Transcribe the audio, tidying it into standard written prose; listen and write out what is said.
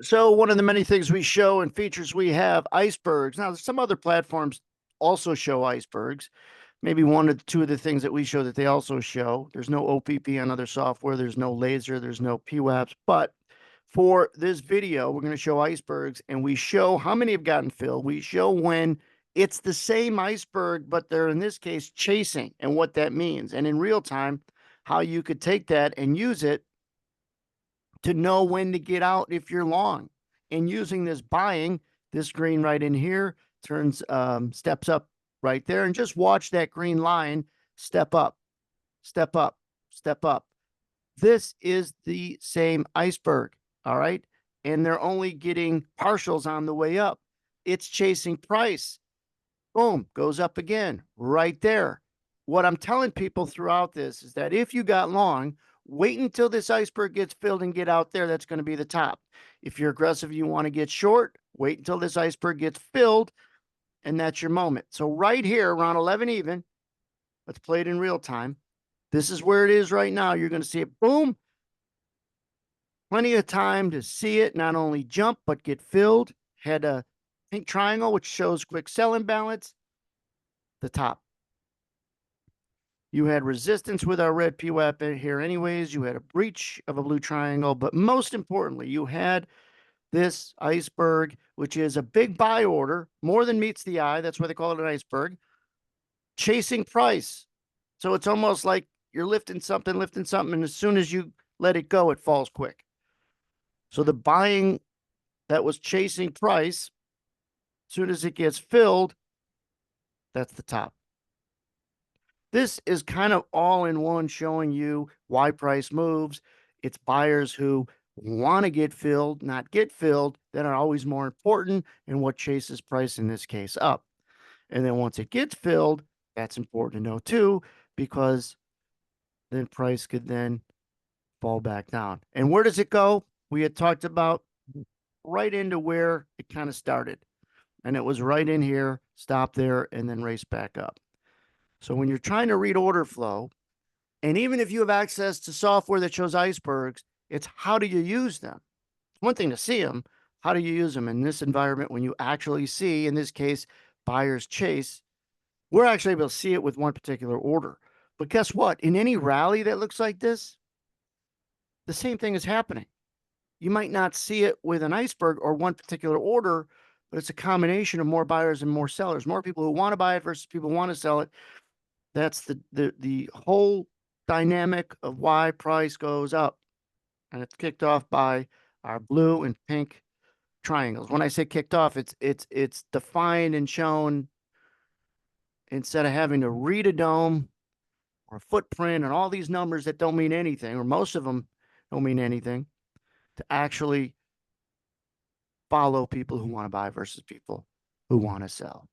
So one of the many things we show and features we have icebergs. Now, some other platforms also show icebergs. Maybe one or two of the things that we show that they also show. There's no OPP on other software. There's no laser. There's no PWAPs. But for this video, we're going to show icebergs, and we show how many have gotten filled. We show when it's the same iceberg, but they're in this case chasing and what that means. And in real time, how you could take that and use it to know when to get out if you're long. And using this buying, this green right in here turns steps up right there, and just watch that green line step up, step up, step up. This is the same iceberg, all right? And they're only getting partials on the way up. It's chasing price. Boom, goes up again right there. What I'm telling people throughout this is that if you got long, wait until this iceberg gets filled and get out there. That's going to be the top. If you're aggressive, you want to get short, wait until this iceberg gets filled, and that's your moment. So right here, around 11 even, let's play it in real time. This is where it is right now. You're going to see it, boom. Plenty of time to see it not only jump, but get filled. Had a pink triangle, which shows quick sell imbalance, the top. You had resistance with our red PWAP here anyways. You had a breach of a blue triangle, but most importantly, you had this iceberg, which is a big buy order, more than meets the eye. That's why they call it an iceberg. Chasing price. So it's almost like you're lifting something, and as soon as you let it go, it falls quick. So the buying that was chasing price, as soon as it gets filled, that's the top. This is kind of all in one, showing you why price moves. It's buyers who want to get filled, not get filled, that are always more important, and what chases price in this case up. And then once it gets filled, that's important to know too, because then price could then fall back down. And where does it go? We had talked about right into where it kind of started. And it was right in here, stop there, and then race back up. So when you're trying to read order flow, and even if you have access to software that shows icebergs, it's how do you use them? It's one thing to see them. How do you use them in this environment when you actually see, in this case, buyers chase? We're actually able to see it with one particular order. But guess what? In any rally that looks like this, the same thing is happening. You might not see it with an iceberg or one particular order, but it's a combination of more buyers and more sellers, more people who want to buy it versus people who want to sell it. That's the whole dynamic of why price goes up. And it's kicked off by our blue and pink triangles. When I say kicked off, it's defined and shown, instead of having to read a dome or a footprint and all these numbers that don't mean anything, or most of them don't mean anything, to actually follow people who want to buy versus people who want to sell.